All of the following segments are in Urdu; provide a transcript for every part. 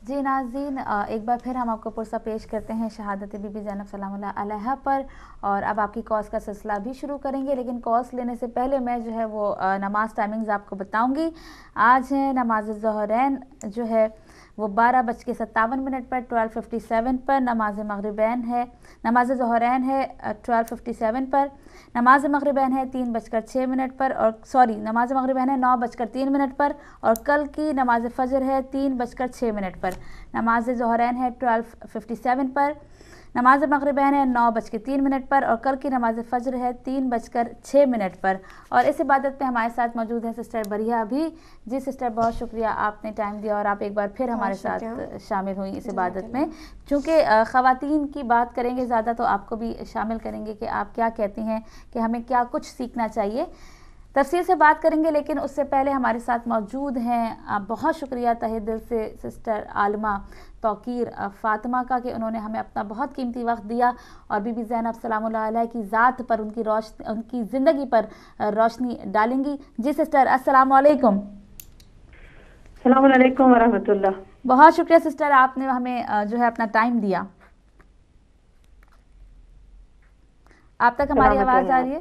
جی ناظرین، ایک بار پھر ہم آپ کو پرسہ پیش کرتے ہیں شہادت بی بی زینب سلام اللہ علیہا پر، اور اب آپ کی کورس کا سلسلہ بھی شروع کریں گے، لیکن کورس لینے سے پہلے میں جو ہے وہ نماز ٹائمنگز آپ کو بتاؤں گی۔ آج ہے نماز ظہرین جو ہے وہ 12:57 پر 12:57 پر، نماز مغربین ہے، نماز ظہرین ہے 12:57 پر، نماز مغربین ہے 3:06 پر، اور نماز مغربین ہے 9:03 پر، اور کل کی نماز فجر ہے 3:06 پر، نماز ظہرین ہے 12:57 پر، نماز مغربین ہے 9:03 پر، اور کل کی نماز فجر ہے 3:06 پر۔ اور اس عبادت پہ ہمارے ساتھ موجود ہے سسٹر بریہ بھی۔ جی سسٹر، بہت شکریہ، آپ نے ٹائم دیا اور آپ ایک بار پھر ہمارے ساتھ شامل ہوئیں اس عبادت میں۔ چونکہ خواتین کی بات کریں گے زیادہ، تو آپ کو بھی شامل کریں گے کہ آپ کیا کہتی ہیں کہ ہمیں کیا کچھ سیکھنا چاہیے، تفصیل سے بات کریں گے۔ لیکن اس سے پہلے ہمارے ساتھ موجود ہیں، بہت شکریہ تہہ دل سے سسٹر عالمہ توقیر فاطمہ کا کہ انہوں نے ہمیں اپنا بہت قیمتی وقت دیا اور بی بی زینب سلام اللہ علیہ کی ذات پر، ان کی زندگی پر روشنی ڈالیں گی۔ جی سسٹر، السلام علیکم۔ السلام علیکم ورحمۃ اللہ۔ بہت شکریہ سسٹر، آپ نے ہمیں جو ہے اپنا ٹائم دیا۔ آپ تک ہماری آواز آ رہی ہے؟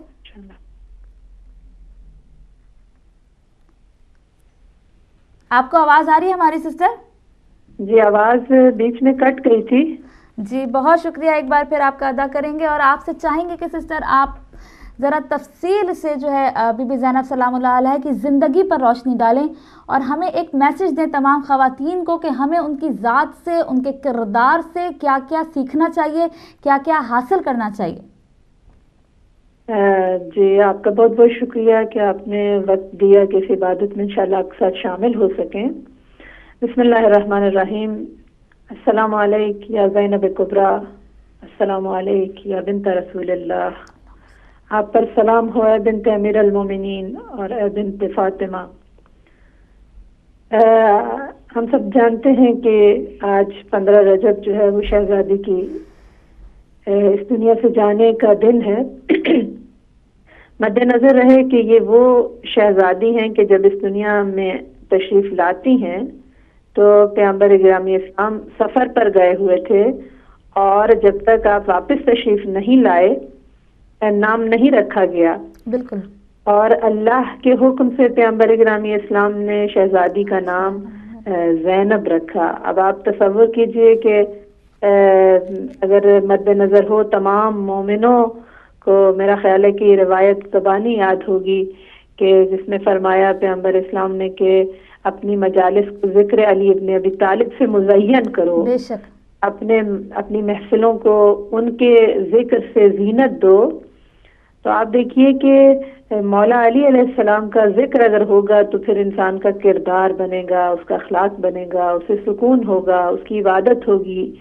آپ کو آواز آ رہی ہے ہماری سسٹر؟ جی، آواز بیچ میں کٹ گئی تھی۔ جی بہت شکریہ، ایک بار پھر آپ کا ادا کریں گے اور آپ سے چاہیں گے کہ سسٹر آپ ذرا تفصیل سے جو ہے بی بی زینب سلام اللہ علیہ کی زندگی پر روشنی ڈالیں اور ہمیں ایک میسج دیں تمام خواتین کو کہ ہمیں ان کی ذات سے، ان کے کردار سے کیا کیا سیکھنا چاہیے، کیا کیا حاصل کرنا چاہیے۔ جی، آپ کا بہت بہت شکریہ کہ آپ نے وقت دیا کہ اس عبادت میں انشاءاللہ آپ کے ساتھ شامل ہو سکیں۔ بسم اللہ الرحمن الرحیم۔ السلام علیکم یا زینب کبریٰ، السلام علیکم یا بنت رسول اللہ۔ آپ پر سلام ہو اے بنت امیر المومنین اور اے بنت فاطمہ۔ ہم سب جانتے ہیں کہ آج 15 رجب جو ہے وہ شہزادی کی اس دنیا سے جانے کا دن ہے۔ مد نظر رہے کہ یہ وہ شہزادی ہیں کہ جب اس دنیا میں تشریف لاتی ہیں تو پیغمبر گرامی اسلام سفر پر گئے ہوئے تھے، اور جب تک آپ واپس تشریف نہیں لائے نام نہیں رکھا گیا۔ بالکل۔ اور اللہ کے حکم سے پیغمبر گرامی اسلام نے شہزادی کا نام زینب رکھا۔ اب آپ تصور کیجئے کہ اگر مد نظر ہو تمام مومنوں کو، میرا خیال ہے کہ روایت زبانی یاد ہوگی کہ جس میں فرمایا پیغمبر اسلام نے کہ اپنی مجالس کو ذکر علی ابن ابی طالب سے مزین کرو، بے شک، اپنی محفلوں کو ان کے ذکر سے زینت دو۔ تو آپ دیکھیے کہ مولا علی علیہ السلام کا ذکر اگر ہوگا تو پھر انسان کا کردار بنے گا، اس کا اخلاق بنے گا، اسے سکون ہوگا، اس کی عبادت ہوگی۔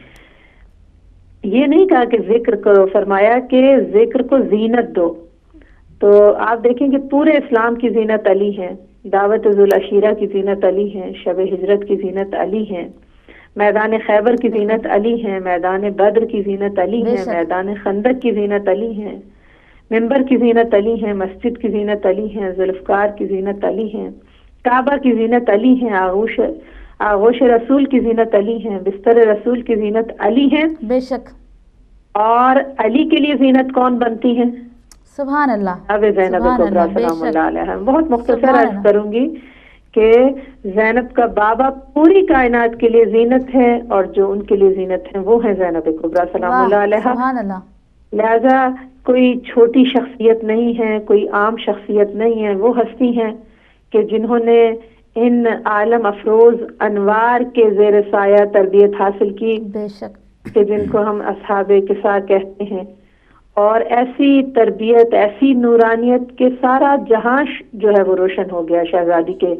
یہ نہیں کہا کہ ذکر کرو، فرمایا کہ ذکر کو زینت دو۔ تو آپ دیکھیں کہ پورے اسلام کی زینت علی ہے، دعوت ذوالعشیرہ کی زینت علی ہے، شب ہجرت کی زینت علی ہے، میدان خیبر کی زینت علی ہے، میدان بدر کی زینت علی ہے، میدان خندق کی زینت علی ہے، منبر کی زینت علی ہے، مسجد کی زینت علی ہے، ذوالفقار کی زینت علی ہے، کعبہ کی زینت علی ہے، آغوش رسول کی زینت علی ہے، بستر رسول کی زینت علی ہے۔ بے شک۔ اور علی کے لیے زینت کون بنتی ہے؟ سبحان اللہ، اب زینب کبریٰ سلام اللہ علیہ۔ بہت مختصر عرض کروں گی کہ زینب کا بابا پوری کائنات کے لیے زینت ہے، اور جو ان کے لیے زینت ہے وہ ہے زینب کبریٰ سلام اللہ علیہ۔ سبحان اللہ۔ لہذا کوئی چھوٹی شخصیت نہیں ہے، کوئی عام شخصیت نہیں ہے، وہ ہستی ہیں کہ جنہوں نے ان عالم افروز انوار کے زیر سایہ تربیت حاصل کی، بے شک، کہ جن کو ہم اصحاب کسا کہتے ہیں، اور ایسی تربیت، ایسی نورانیت کے سارا جہاں جو ہے وہ روشن ہو گیا۔ شہزادی کے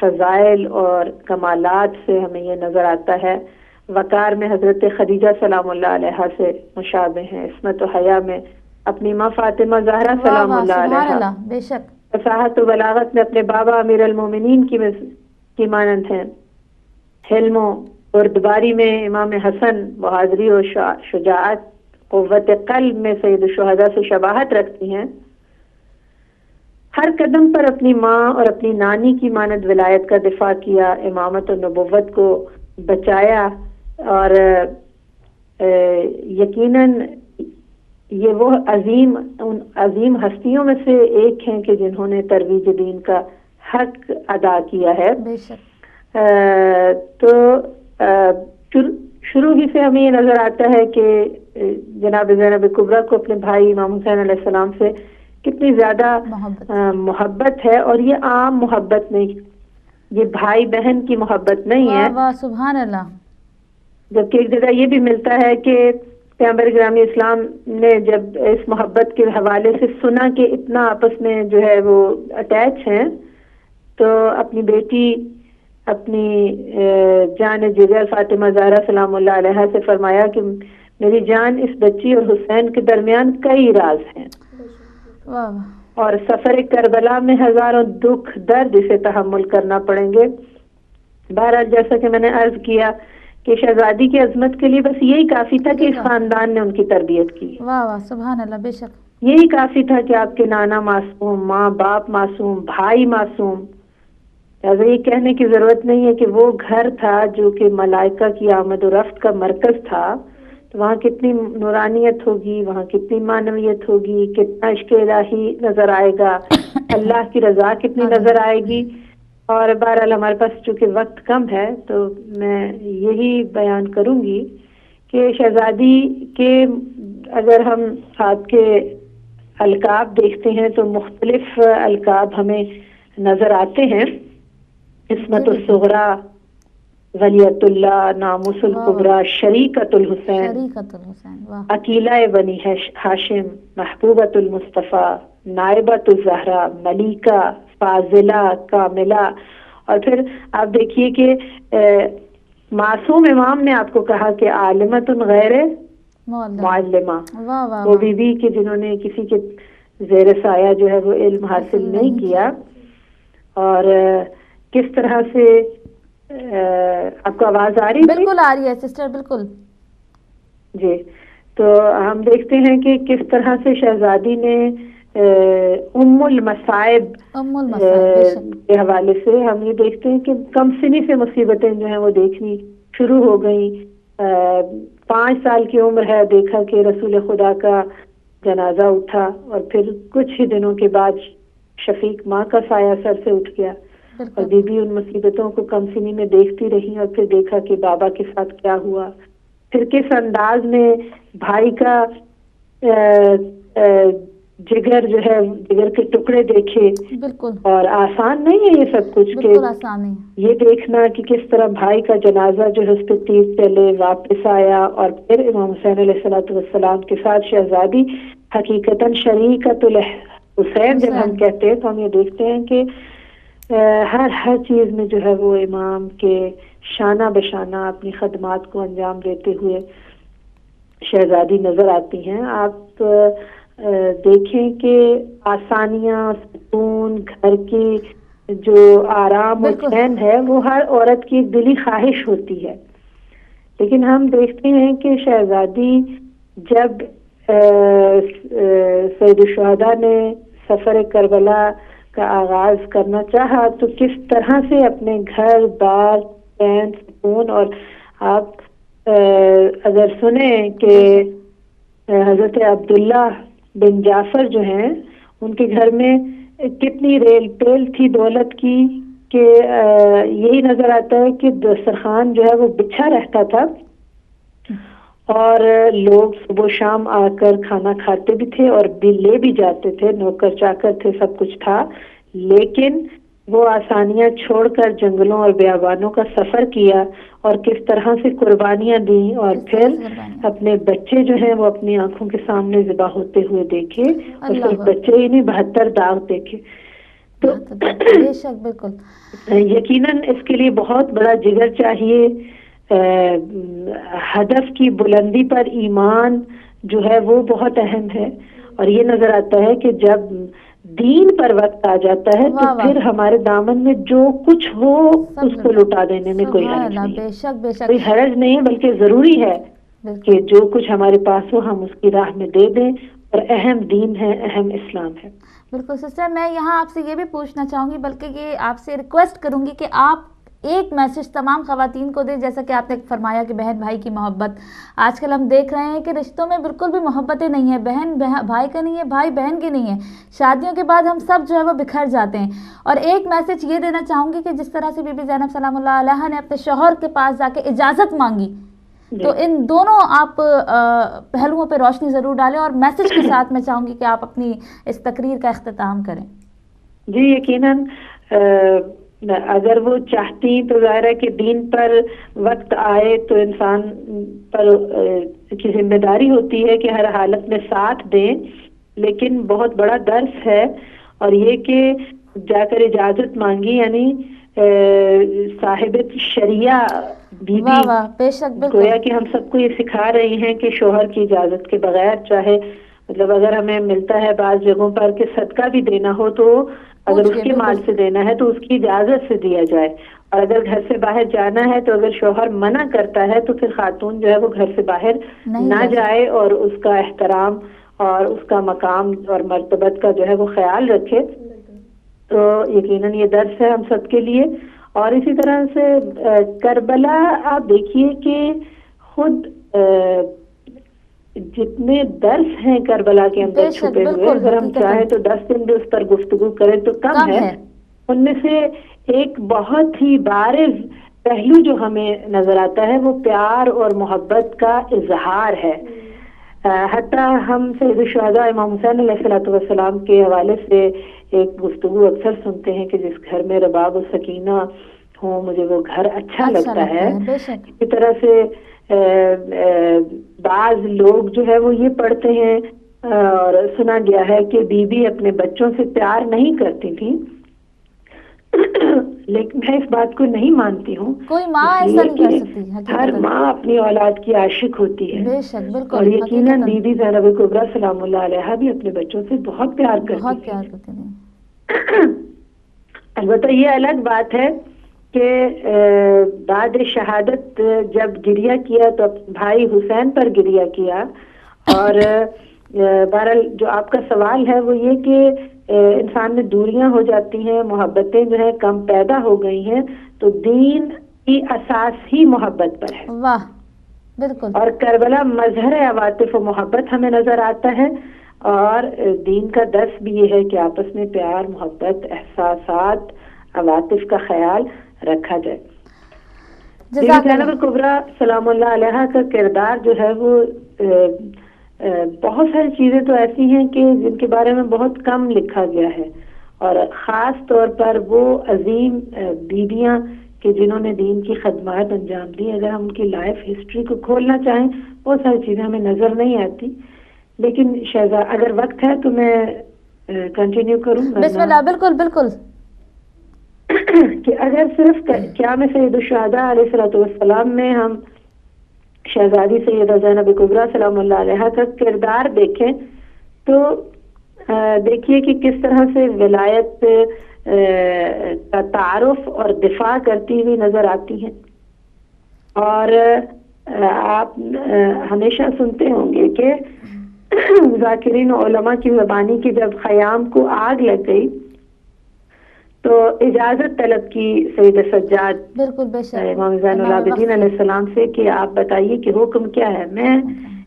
فضائل اور کمالات سے ہمیں یہ نظر آتا ہے۔ وقار میں حضرت خدیجہ سلام اللہ علیہ سے مشابہ ہیں، عصمت و حیا میں اپنی ماں فاطمہ زہرا سلام اللہ علیہ، بے شک، فصاحت و بلاغت میں اپنے بابا امیر المومنین کی مانند ہیں، حلم و بردباری میں امام حسن، بہادری و شجاعت، قوت قلب میں سید الشہداء سے شباہت رکھتی ہیں۔ ہر قدم پر اپنی ماں اور اپنی نانی کی مانند ولایت کا دفاع کیا، امامت و نبوت کو بچایا، اور یقیناً یہ وہ عظیم ہستیوں میں سے ایک ہیں کہ جنہوں نے ترویج دین کا حق ادا کیا ہے۔ بے شک۔ تو شروع ہی سے ہمیں یہ نظر آتا ہے کہ جناب زینب کبریٰ کو اپنے بھائی امام حسین علیہ السلام سے کتنی زیادہ محبت ہے، اور یہ عام محبت نہیں، یہ بھائی بہن کی محبت نہیں ہے۔ واہ واہ سبحان اللہ۔ جبکہ ایک جگہ یہ بھی ملتا ہے کہ پیغمبر گرامی اسلام نے جب اس محبت کے حوالے سے سنا کہ اتنا آپس میں جو ہے وہ اٹیچ ہیں، تو اپنی بیٹی، اپنی جان جگر فاطمہ زہرا سلام اللہ علیہا سے فرمایا کہ میری جان، اس بچی اور حسین کے درمیان کئی راز ہیں، اور سفر کربلا میں ہزاروں دکھ درد اسے تحمل کرنا پڑیں گے۔ بہرحال جیسا کہ میں نے عرض کیا کہ شہزادی کی عظمت کے لیے بس یہی کافی تھا کہ اس خاندان نے ان کی تربیت کی۔ واہ واہ سبحان اللہ، بے شک۔ یہی کافی تھا کہ آپ کے نانا معصوم، ماں باپ معصوم، بھائی معصوم۔ لہٰذا یہ کہنے کی ضرورت نہیں ہے کہ وہ گھر تھا جو کہ ملائکہ کی آمد و رفت کا مرکز تھا، تو وہاں کتنی نورانیت ہوگی، وہاں کتنی معنویت ہوگی، کتنا عشق الہی نظر آئے گا، اللہ کی رضا کتنی نظر آئے گی۔ اور بہرحال ہمارے پاس چونکہ وقت کم ہے تو میں یہی بیان کروں گی کہ شہزادی کے اگر ہم آپ کے القاب دیکھتے ہیں تو مختلف القاب ہمیں نظر آتے ہیں۔ عصمت الصغریٰ، ولیۃ اللہ، ناموس الکبریٰ، شریکۃ الحسین، عقیلہ بنی ہاشم، محبوبۃ المصطفیٰ، نائبۃ الزہرا، ملیکہ، فاضلہ، کاملہ۔ اور پھر آپ دیکھیے کہ معصوم امام نے آپ کو کہا کہ عالمۃ غیر معلمہ، وہ بی کہ جنہوں نے کسی کے زیر سایہ جو ہے وہ علم حاصل نہیں کیا۔ اور کس طرح سے آپ کو آواز آ رہی ہے؟ بالکل آ رہی ہے سسٹر، بالکل جی۔ تو ہم دیکھتے ہیں کہ کس طرح سے شہزادی نے ام المصائب کے حوالے سے ہم یہ دیکھتے ہیں کہ کم سنی سے مصیبتیں جو ہیں وہ دیکھنی شروع ہو گئیں۔ 5 سال کی عمر ہے، دیکھا کہ رسول خدا کا جنازہ اٹھا، اور پھر کچھ ہی دنوں کے بعد شفیق ماں کا سایہ سر سے اٹھ گیا، اور بی بی ان مصیبتوں کو کم سنی میں دیکھتی رہی، اور پھر دیکھا کہ بابا کے ساتھ کیا ہوا، پھر کس انداز میں بھائی کا جگر جو ہے، جگر کے ٹکڑے دیکھے۔ بالکل، اور آسان نہیں ہے یہ سب کچھ، کہ یہ دیکھنا کہ کس طرح بھائی کا جنازہ جو ہے اس پہ تیر چلے، واپس آیا، اور پھر امام حسین علیہ الصلوۃ والسلام کے ساتھ شہزادی حقیقتاً شریکۃ الحسین جب ہم کہتے ہیں تو ہم یہ دیکھتے ہیں کہ ہر چیز میں جو ہے وہ امام کے شانہ بشانہ اپنی خدمات کو انجام دیتے ہوئے شہزادی نظر آتی ہیں۔ آپ دیکھیں کہ آسانیاں، سکون، گھر کی جو آرام و چین ہے وہ ہر عورت کی ایک دلی خواہش ہوتی ہے، لیکن ہم دیکھتے ہیں کہ شہزادی جب سید الشہداء نے سفر کربلا کا آغاز کرنا چاہا تو کس طرح سے اپنے گھر بار، چین، سکون، اور آپ اگر سنیں کہ حضرت عبداللہ بن جعفر جو ہیں ان کے گھر میں کتنی ریل پیل تھی دولت کی، کہ یہی نظر آتا ہے کہ دسترخوان جو ہے وہ بچھا رہتا تھا، اور لوگ صبح و شام آ کر کھانا کھاتے بھی تھے اور بھی لے بھی جاتے تھے، نوکر چاکر تھے، سب کچھ تھا، لیکن وہ آسانیاں چھوڑ کر جنگلوں اور بیابانوں کا سفر کیا، اور کس طرح سے قربانیاں دیں، اور پھر اپنے بچے جو ہیں وہ اپنی آنکھوں کے سامنے ذبح ہوتے ہوئے دیکھے، اور صرف بچے ہی نہیں 72 داغ دیکھے۔ تو یقیناً اس کے لیے بہت بڑا جگر چاہیے، ہدف کی بلندی پر ایمان جو ہے وہ بہت اہم ہے، اور یہ نظر آتا ہے کہ جب دین پر وقت آ جاتا ہے تو پھر ہمارے دامن میں جو کچھ ہو اس کو لٹا دینے میں کوئی حرج نہیں، کوئی حرج نہیں ہے، بلکہ ضروری ہے کہ جو کچھ ہمارے پاس ہو ہم اس کی راہ میں دے دیں، اور اہم دین ہے، اہم اسلام ہے۔ بالکل سسٹر، میں یہاں آپ سے یہ بھی پوچھنا چاہوں گی، بلکہ یہ آپ سے ریکویسٹ کروں گی کہ آپ ایک میسج تمام خواتین کو دیں، جیسا کہ آپ نے فرمایا کہ بہن بھائی کی محبت، آج کل ہم دیکھ رہے ہیں کہ رشتوں میں بالکل بھی محبتیں نہیں ہیں، بہن بھائی کا نہیں ہے، بھائی بہن کی نہیں ہے، شادیوں کے بعد ہم سب جو ہے وہ بکھر جاتے ہیں۔ اور ایک میسج یہ دینا چاہوں گی کہ جس طرح سے بی بی زینب سلام اللہ علیہا نے اپنے شوہر کے پاس جا کے اجازت مانگی، تو ان دونوں آپ پہلوؤں پہ روشنی ضرور ڈالیں، اور میسج کے ساتھ میں چاہوں گی کہ آپ اپنی اس تقریر کا اختتام کریں۔ جی یقیناً اگر وہ چاہتی تو ظاہر ہے کہ دین پر وقت آئے تو انسان پر کی ذمہ داری ہوتی ہے کہ ہر حالت میں ساتھ دیں، لیکن بہت بڑا درس ہے، اور یہ کہ جا کر اجازت مانگی، یعنی صاحب شریعہ بی واہ واہ، بے شک، بالکل گویا کہ ہم سب کو یہ سکھا رہی ہیں کہ شوہر کی اجازت کے بغیر، چاہے مطلب اگر ہمیں ملتا ہے بعض جگہوں پر کہ صدقہ بھی دینا ہو تو اگر اس کے مال سے دینا ہے تو اس کی اجازت سے دیا جائے، اور اگر گھر سے باہر جانا ہے تو اگر شوہر منع کرتا ہے تو پھر خاتون جو ہے وہ گھر سے باہر نہ جائے، اور اس کا احترام اور اس کا مقام اور مرتبت کا جو ہے وہ خیال رکھے۔ تو یقیناً یہ درس ہے ہم سب کے لیے۔ اور اسی طرح سے کربلا آپ دیکھیے کہ خود جتنے درس ہیں کربلا کے اندر چھپے ہوئے، اگر ہم چاہیں تو 10 دن بھی اس پر گفتگو کریں تو کم ہے۔ ان میں سے ایک بہت ہی بارز پہلو جو ہمیں نظر آتا ہے وہ پیار اور محبت کا اظہار ہے۔ حتیٰ ہم سید الشہداء امام حسین علیہ السلام کے حوالے سے ایک گفتگو اکثر سنتے ہیں کہ جس گھر میں رباب و سکینہ ہو مجھے وہ گھر اچھا لگتا ہے۔ اسی طرح سے بعض لوگ جو ہے وہ یہ پڑھتے ہیں اور سنا گیا ہے کہ بیوی اپنے بچوں سے پیار نہیں کرتی تھی، لیکن میں اس بات کو نہیں مانتی ہوں، کوئی ماں ایسا نہیں کر سکتی، ہر ماں اپنی اولاد کی عاشق ہوتی ہے، بے شک، بالکل، اور یقیناً بی بی زینب کبریٰ سلام اللہ علیہا بھی اپنے بچوں سے بہت پیار کرتی تھی۔ البتہ یہ الگ بات ہے کہ بعد شہادت جب گریہ کیا تو بھائی حسین پر گریہ کیا، اور بہرحال جو آپ کا سوال ہے وہ یہ کہ انسان میں دوریاں ہو جاتی ہیں، محبتیں جو ہیں کم پیدا ہو گئی ہیں، تو دین کی اساس ہی محبت پر ہے۔ واہ، بالکل۔ اور کربلا مظہر عواطف و محبت ہمیں نظر آتا ہے، اور دین کا درس بھی یہ ہے کہ آپس میں پیار، محبت، احساسات، عواطف کا خیال رکھا جائے۔ زینب کبریٰ سلام اللہ علیہا کا کردار جو ہے وہ بہت ساری چیزیں تو ایسی ہیں کہ جن کے بارے میں بہت کم لکھا گیا ہے، اور خاص طور پر وہ عظیم بیویاں کہ جنہوں نے دین کی خدمات انجام دی، اگر ہم ان کی لائف ہسٹری کو کھولنا چاہیں بہت ساری چیزیں ہمیں نظر نہیں آتی، لیکن شہزاد اگر وقت ہے تو میں کنٹینیو کروں گا۔ بسم اللہ، بالکل بالکل۔ کہ اگر صرف قیام سید الشہداء علیہ السلام میں ہم شہزادی سیدہ زینب کبریٰ سلام اللہ علیہا کا کردار دیکھیں تو دیکھیے کہ کس طرح سے ولایت کا تعارف اور دفاع کرتی ہوئی نظر آتی ہیں، اور آپ ہمیشہ سنتے ہوں گے کہ ذاکرین علماء کی زبانی کی جب خیام کو آگ لگ گئی تو اجازت طلب کی سید سجاد امام زین العابدین علیہ السلام سے کہ آپ بتائیے کہ حکم کیا ہے۔ میں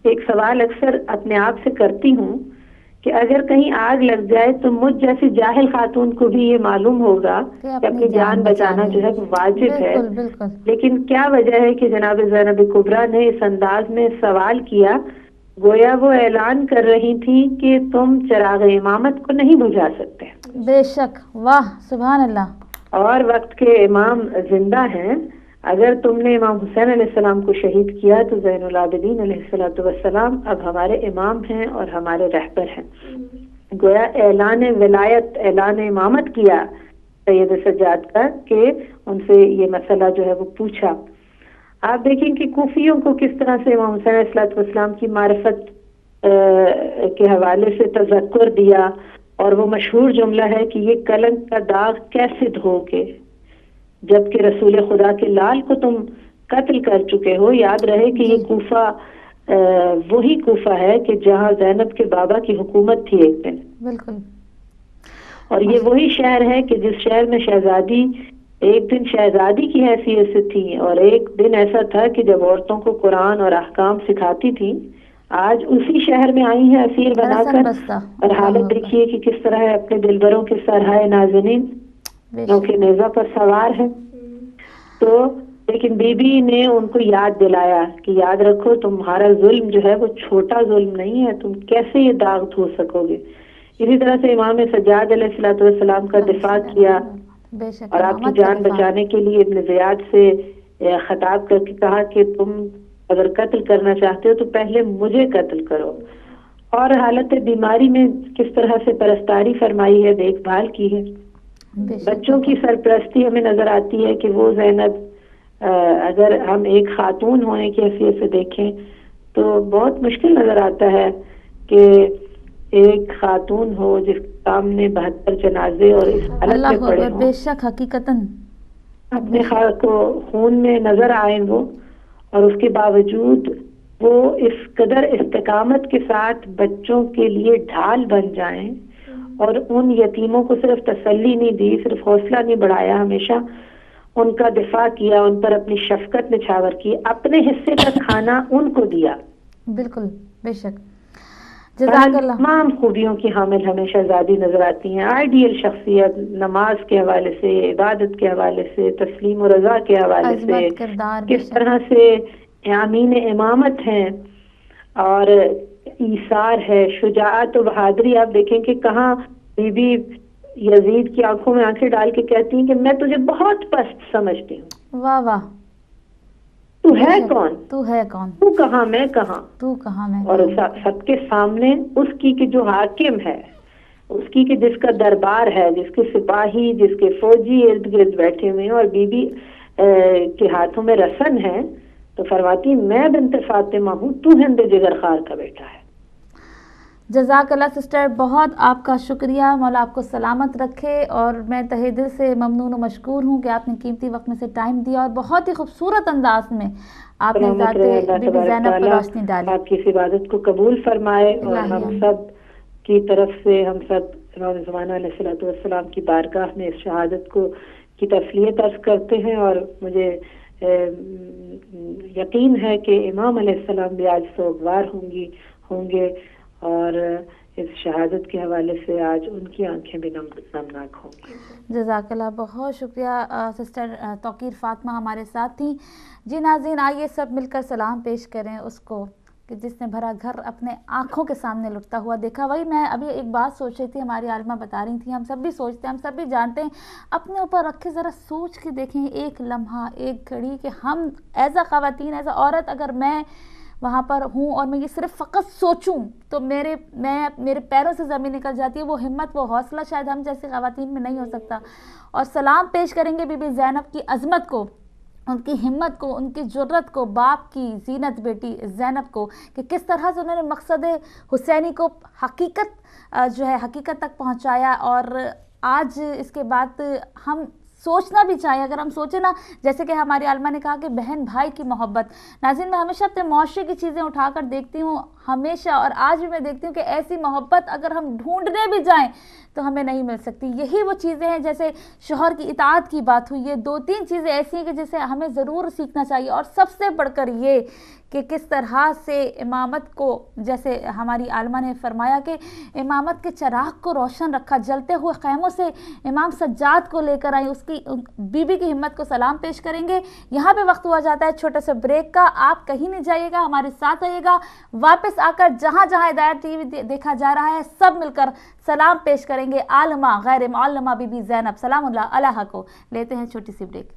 ایک سوال اکثر اپنے آپ سے کرتی ہوں کہ اگر کہیں آگ لگ جائے تو مجھ جیسی جاہل خاتون کو بھی یہ معلوم ہوگا کہ اپنی جان بچانا جو ہے واجب ہے، لیکن کیا وجہ ہے کہ جناب زینب کبریٰ نے اس انداز میں سوال کیا گویا وہ اعلان کر رہی تھی کہ تم چراغ امامت کو نہیں بجھا سکتے۔ بے شک، واہ، سبحان اللہ۔ اور وقت کے امام زندہ ہیں، اگر تم نے امام حسین علیہ السلام کو شہید کیا تو زین العابدین علیہ السلام اب ہمارے امام ہیں اور ہمارے رہبر ہیں۔ گویا اعلان ولایت، اعلان امامت کیا سید سجاد کا کہ ان سے یہ مسئلہ جو ہے وہ پوچھا۔ آپ دیکھیں کہ کوفیوں کو کس طرح سے امام حسین علیہ السلام کی معرفت کے حوالے سے تذکر دیا، اور وہ مشہور جملہ ہے کہ یہ کلنک کا داغ کیسے دھو گے جبکہ رسول خدا کے لال کو تم قتل کر چکے ہو۔ یاد رہے کہ یہ کوفہ وہی کوفہ ہے کہ جہاں زینب کے بابا کی حکومت تھی ایک دن۔ بالکل۔ اور یہ وہی شہر ہے کہ جس شہر میں شہزادی ایک دن شہزادی کی حیثیت سے تھی، اور ایک دن ایسا تھا کہ جب عورتوں کو قرآن اور احکام سکھاتی تھی. آج اسی شہر میں آئی ہیں اسیر بنا رسن کر، بستہ. اور حالت دیکھیے کہ کس طرح ہے، اپنے دلبروں کے سرہائے نازنین جو کہ نیزہ پر سوار ہے. تو لیکن بی بی نے ان کو یاد دلایا کہ یاد رکھو تمہارا ظلم جو ہے وہ چھوٹا ظلم نہیں ہے، تم کیسے یہ داغ دھو سکو گے. اسی طرح سے امام سجاد علیہ السلام کا دفاع کیا، اور آپ کی جان بچانے کے لیے ابن زیاد سے خطاب کر کے کہا کہ تم اگر قتل کرنا چاہتے ہو تو پہلے مجھے قتل کرو. اور حالت بیماری میں کس طرح سے پرستاری فرمائی ہے، دیکھ بھال کی ہے. بچوں کی سرپرستی ہمیں نظر آتی ہے کہ وہ زینب، اگر ہم ایک خاتون ہونے کی حیثیت سے دیکھیں تو بہت مشکل نظر آتا ہے کہ ایک خاتون ہو جس کے سامنے 72 جنازے اور اس حالت میں پڑے ہوں، بے شک حقیقتاً اپنے خال کو خون میں نظر آئیں وہ، اور اس کے باوجود وہ اس قدر استقامت کے ساتھ بچوں کے لیے ڈھال بن جائیں، اور ان یتیموں کو صرف تسلی نہیں دی، صرف حوصلہ نہیں بڑھایا، ہمیشہ ان کا دفاع کیا، ان پر اپنی شفقت نچھاور کی، اپنے حصے کا کھانا ان کو دیا. بالکل بے شک. جزاک اللہ. تمام خوبیوں کی حامل ہمیں شہزادی نظر آتی ہیں. آئیڈیل شخصیت، نماز کے حوالے سے، عبادت کے حوالے سے، تسلیم و رضا کے حوالے سے، کس طرح سے امین امامت ہیں، اور ایثار ہے، شجاعت و بہادری. آپ دیکھیں کہ کہاں بی بی یزید کی آنکھوں میں آنکھیں ڈال کے کہتی ہیں کہ میں تجھے بہت پست سمجھتی ہوں. واہ واہ. تو ہے کون؟ تو ہے کون؟ تو کہاں میں کہاں؟ تو کہاں میں؟ اور سب کے سامنے اس کی کہ جو حاکم ہے، اس کی کہ جس کا دربار ہے، جس کے سپاہی، جس کے فوجی ارد گرد بیٹھے ہوئے ہیں، اور بی بی کے ہاتھوں میں رسن ہے، تو فرماتی میں بنت فاطمہ ہوں، تو ہند جگر خار کا بیٹا ہے. جزاک اللہ سسٹر، بہت آپ کا شکریہ. مولا آپ کو سلامت رکھے، اور میں تہہ دل سے ممنون و مشکور ہوں کہ آپ نے قیمتی وقت میں سے ٹائم دیا، اور بہت ہی خوبصورت انداز میں آپ نے ذات بی بی زینب پر روشنی ڈالی. آپ کی اس عبادت کو قبول فرمائے، اور ہم سب کی طرف سے ہم سب امام زمانہ علیہ السلام کی بارگاہ میں اس شہادت کو کی تسلیت عرض کرتے ہیں. اور مجھے یقین ہے کہ امام علیہ السلام بھی آج سوگوار ہوں گے، اور اس شہادت کے حوالے سے آج ان کی آنکھیں بھی نمناک ہوں گی. جزاک اللہ، بہت شکریہ. سسٹر توقیر فاطمہ ہمارے ساتھ تھیں. جی ناظرین، آئیے سب مل کر سلام پیش کریں اس کو کہ جس نے بھرا گھر اپنے آنکھوں کے سامنے لٹتا ہوا دیکھا. وہی میں ابھی ایک بات سوچ رہی تھی، ہماری عالمہ بتا رہی تھی، ہم سب بھی سوچتے ہیں، ہم سب بھی جانتے ہیں. اپنے اوپر رکھے ذرا سوچ کے دیکھیں ایک لمحہ، ایک گھڑی، کہ ہم ایز اے خواتین، ایز اے عورت، اگر میں وہاں پر ہوں اور میں یہ صرف فقط سوچوں تو میرے پیروں سے زمین نکل جاتی ہے. وہ ہمت، وہ حوصلہ شاید ہم جیسی خواتین میں نہیں ہو سکتا. اور سلام پیش کریں گے بی بی زینب کی عظمت کو، ان کی ہمت کو، ان کی جرت کو، باپ کی زینت بیٹی زینب کو، کہ کس طرح سے انہوں نے مقصد حسینی کو حقیقت تک پہنچایا. اور آج اس کے بعد ہم سوچنا بھی چاہیے، اگر ہم سوچیں نا، جیسے کہ ہماری عالمہ نے کہا کہ بہن بھائی کی محبت. ناظرین، میں ہمیشہ اپنے معاشرے کی چیزیں اٹھا کر دیکھتی ہوں ہمیشہ، اور آج بھی میں دیکھتی ہوں کہ ایسی محبت اگر ہم ڈھونڈنے بھی جائیں تو ہمیں نہیں مل سکتی. یہی وہ چیزیں ہیں، جیسے شوہر کی اطاعت کی بات ہوئی، یہ 2-3 چیزیں ایسی ہیں کہ جسے ہمیں ضرور سیکھنا چاہیے. اور سب سے بڑھ کر یہ کہ کس طرح سے امامت کو، جیسے ہماری عالمہ نے فرمایا کہ امامت کے چراغ کو روشن رکھا، جلتے ہوئے خیموں سے امام سجاد کو لے کر آئی. اس کی بی بی کی ہمت کو سلام پیش کریں گے. یہاں پہ وقت ہوا جاتا ہے چھوٹے سے بریک کا. آپ کہیں نہیں جائیے گا، ہمارے ساتھ رہیے گا. واپس آ کر جہاں جہاں ہدایت ٹی وی دیکھا جا رہا ہے، سب مل کر سلام پیش کریں گے عالمہ غیر معلمہ بی بی زینب سلام اللہ علیہا کو. لیتے ہیں چھوٹی سی بریک.